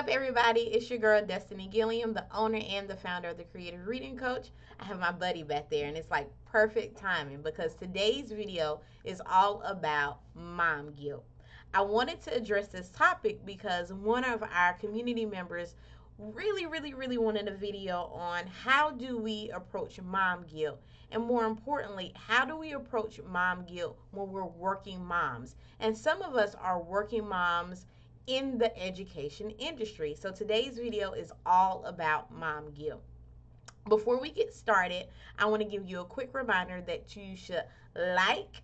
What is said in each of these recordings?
up, everybody? It's your girl, Destiny Gilliam, the owner and the founder of the Creative Reading Coach. I have my buddy back there, and it's like perfect timing because today's video is all about mom guilt. I wanted to address this topic because one of our community members really wanted a video on how do we approach mom guilt, and more importantly, how do we approach mom guilt when we're working moms. And some of us are working moms in the education industry. So today's video is all about mom guilt. Before we get started, I want to give you a quick reminder that you should like,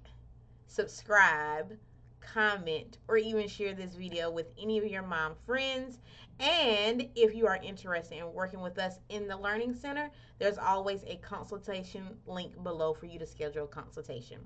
subscribe, comment, or even share this video with any of your mom friends. And if you are interested in working with us in the Learning Center, there's always a consultation link below for you to schedule a consultation.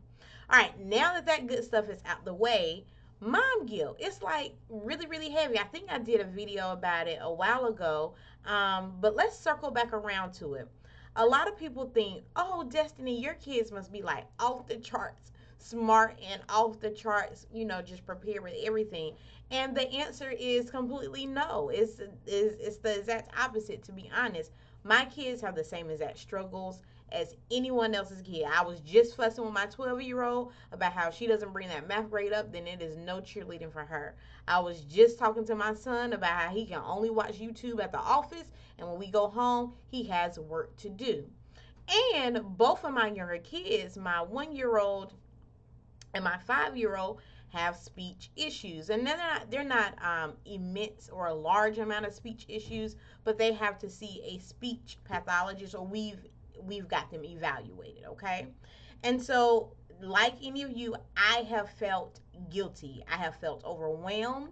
All right, now that that good stuff is out the way, mom guilt, it's like really heavy. I think I did a video about it a while ago, but let's circle back around to it. A lot of people think, oh, Destiny, your kids must be like off the charts smart and off the charts, just prepared with everything. And the answer is completely no. It's the exact opposite, to be honest. My kids have the same exact struggles as anyone else's kid. I was just fussing with my 12-year-old about how she doesn't bring that math grade up, then it is no cheerleading for her. I was just talking to my son about how he can only watch YouTube at the office, and when we go home, he has work to do. And both of my younger kids, my 1-year-old and my 5-year-old, have speech issues, and they're not immense or a large amount of speech issues, but they have to see a speech pathologist, or we've got them evaluated. Okay. And so, like any of you, I have felt guilty, I have felt overwhelmed,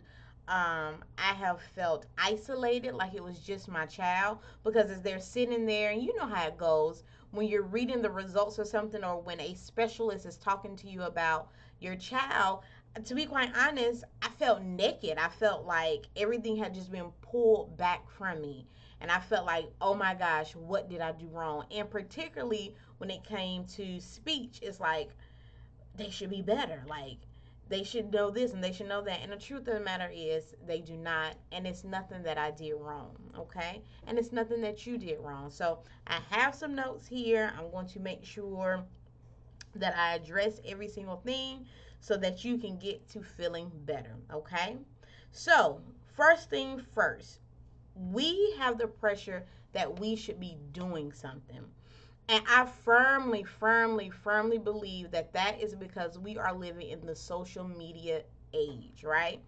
I have felt isolated, like it was just my child, because as they're sitting there, and you know how it goes when you're reading the results or something, or when a specialist is talking to you about your child. To be quite honest, I felt naked. I felt like everything had just been pulled back from me. And I felt like, oh my gosh, what did I do wrong? And particularly when it came to speech, it's like they should be better. Like, they should know this and they should know that. And the truth of the matter is, they do not. And it's nothing that I did wrong, okay? And it's nothing that you did wrong. So I have some notes here. I'm going to make sure that I address every single thing so that you can get to feeling better, okay? So, first thing first, we have the pressure that we should be doing something. And I firmly believe that that is because we are living in the social media age, right?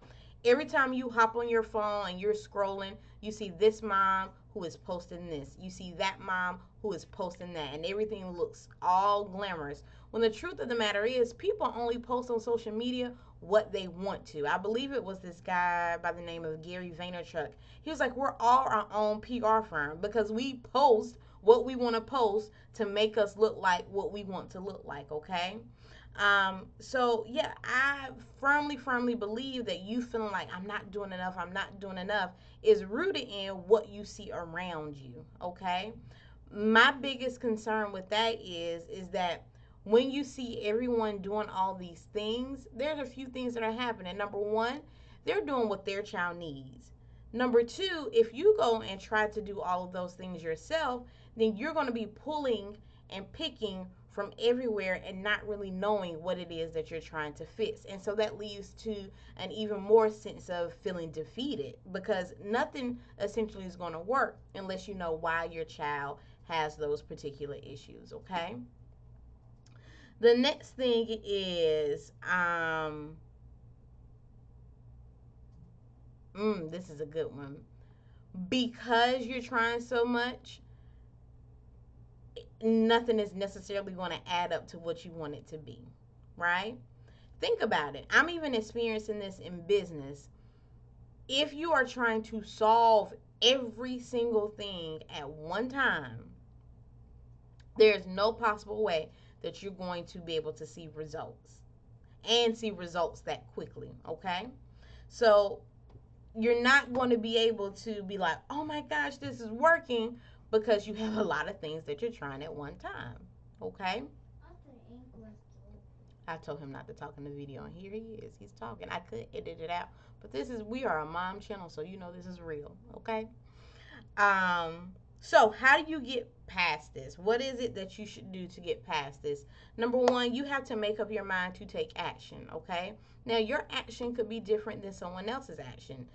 Every time you hop on your phone and you're scrolling, you see this mom who is posting this. You see that mom who is posting that. And everything looks all glamorous. When the truth of the matter is, people only post on social media what they want to. I believe it was this guy by the name of Gary Vaynerchuk. He was like, we're all our own PR firm because we post what we want to post to make us look like what we want to look like, okay? So yeah, I firmly believe that you feeling like I'm not doing enough is rooted in what you see around you, okay? My biggest concern with that is that when you see everyone doing all these things, there's a few things that are happening. Number one, they're doing what their child needs. Number two, if you go and try to do all of those things yourself, then you're going to be pulling and picking from everywhere and not really knowing what it is that you're trying to fix. And so that leads to an even more sense of feeling defeated, because nothing essentially is going to work unless you know why your child has those particular issues, okay? The next thing is, this is a good one. Because you're trying so much, nothing is necessarily going to add up to what you want it to be, right? Think about it. I'm even experiencing this in business. If you are trying to solve every single thing at one time, there's no possible way that you're going to be able to see results and see results that quickly, okay? So you're not going to be able to be like, oh my gosh, this is working, because you have a lot of things that you're trying at one time, okay? I told him not to talk in the video, and here he is. He's talking. I could edit it out, but we are a mom channel, so you know this is real, okay? So how do you get past this? What is it that you should do to get past this? Number one, you have to make up your mind to take action, okay? Now, your action could be different than someone else's action.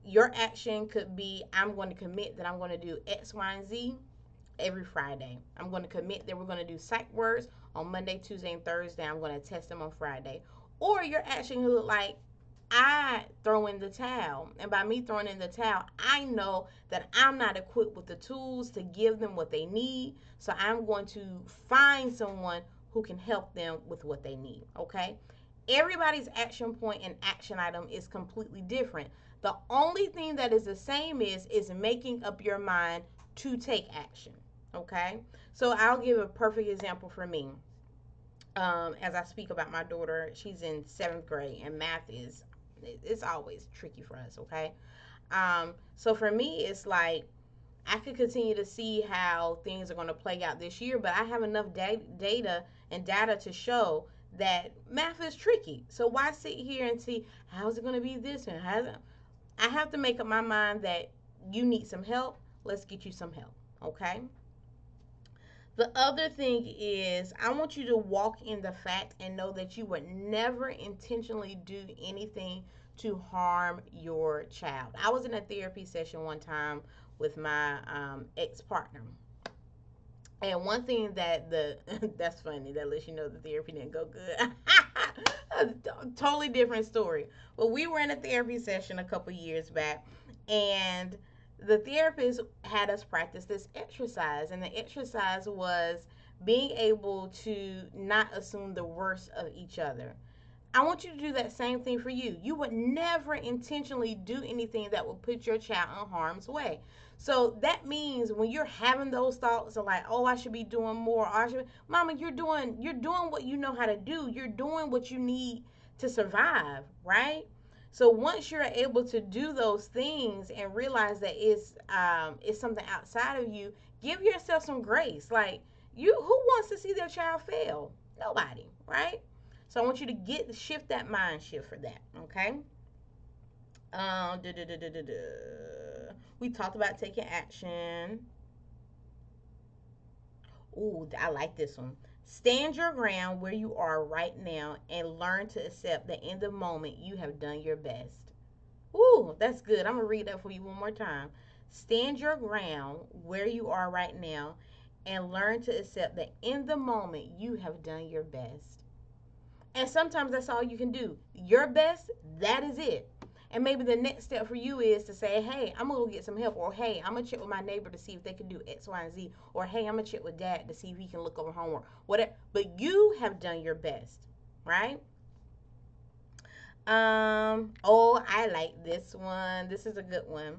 Your action could be, I'm going to commit that I'm going to do X, Y, and Z every Friday. I'm going to commit that we're going to do sight words on Monday, Tuesday, and Thursday. I'm going to test them on Friday. Or your action could look like, I throw in the towel. And by me throwing in the towel, I know that I'm not equipped with the tools to give them what they need. So I'm going to find someone who can help them with what they need. Okay? Everybody's action point and action item is completely different. The only thing that is the same is making up your mind to take action. Okay? So I'll give a perfect example for me. As I speak about my daughter, she's in seventh grade, and math is it's always tricky for us. Okay, so for me, it's like I could continue to see how things are going to play out this year, but I have enough data to show that math is tricky. So why sit here and see how's it going to be this and how's it? I have to make up my mind that you need some help. Let's get you some help. Okay. The other thing is, I want you to walk in the fact and know that you would never intentionally do anything to harm your child. I was in a therapy session one time with my ex partner. And one thing that that's funny, that lets you know the therapy didn't go good. A totally different story. But we were in a therapy session a couple years back, and the therapist had us practice this exercise, and the exercise was being able to not assume the worst of each other. I want you to do that same thing for you. You would never intentionally do anything that would put your child in harm's way. So that means when you're having those thoughts of like, oh, I should be doing more, or I should, Mama, you're doing what you know how to do. You're doing what you need to survive, right? So once you're able to do those things and realize that it's something outside of you, give yourself some grace. Like, who wants to see their child fail? Nobody, right? So I want you to shift that mind shift for that. Okay. Da, da, da, da, da. We talked about taking action. Ooh, I like this one. Stand your ground where you are right now and learn to accept that in the moment you have done your best. Ooh, that's good. I'm gonna read that for you one more time. Stand your ground where you are right now and learn to accept that in the moment you have done your best. And sometimes that's all you can do. Your best, that is it. And maybe the next step for you is to say, hey, I'm going to go get some help. Or, hey, I'm going to check with my neighbor to see if they can do X, Y, and Z. Or, hey, I'm going to check with dad to see if he can look over homework. Whatever. But you have done your best, right? Oh, I like this one. This is a good one.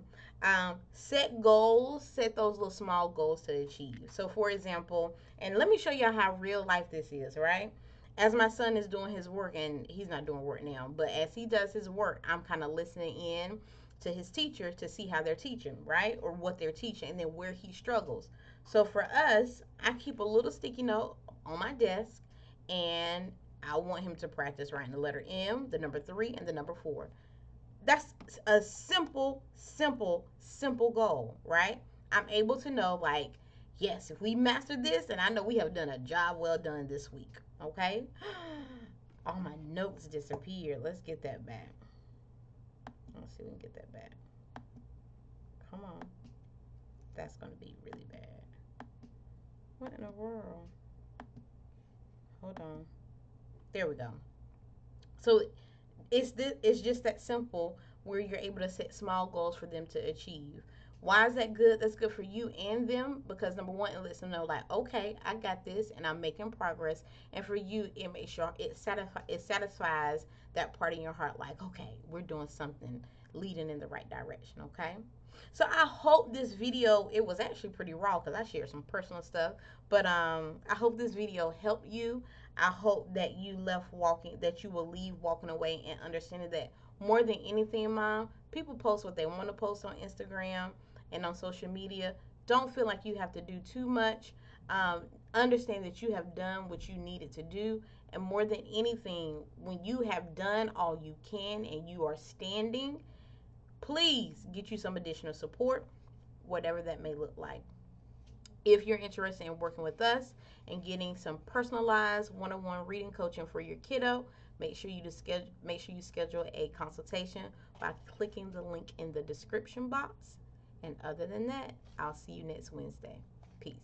Set goals, set those little small goals to achieve. So, for example, and let me show you how real life this is, right? As my son is doing his work, and he's not doing work now, but as he does his work, I'm kind of listening in to his teacher to see how they're teaching, right? Or what they're teaching, and then where he struggles. So, for us, I keep a little sticky note on my desk, and I want him to practice writing the letter M, the number 3, and the number 4. That's a simple goal, right? I'm able to know, like, yes, if we master this, then I know we have done a job well done this week, okay? All my notes disappeared. Let's get that back. Let's see if we can get that back. Come on. That's going to be really bad. What in the world? Hold on. There we go. So it's just that simple where you're able to set small goals for them to achieve. Why is that good? That's good for you and them because number one, it lets them know like, okay, I got this and I'm making progress. And for you, it makes sure it satisfies that part in your heart like, okay, we're doing something leading in the right direction, okay? So I hope this video, it was actually pretty raw because I shared some personal stuff, but I hope this video helped you. I hope that you will leave walking away and understanding that more than anything, Mom, people post what they want to post on Instagram and on social media. Don't feel like you have to do too much. Understand that you have done what you needed to do, And more than anything, when you have done all you can and you are standing, please get you some additional support, whatever that may look like. If you're interested in working with us and getting some personalized one-on-one reading coaching for your kiddo, make sure you schedule a consultation by clicking the link in the description box. And other than that, I'll see you next Wednesday. Peace.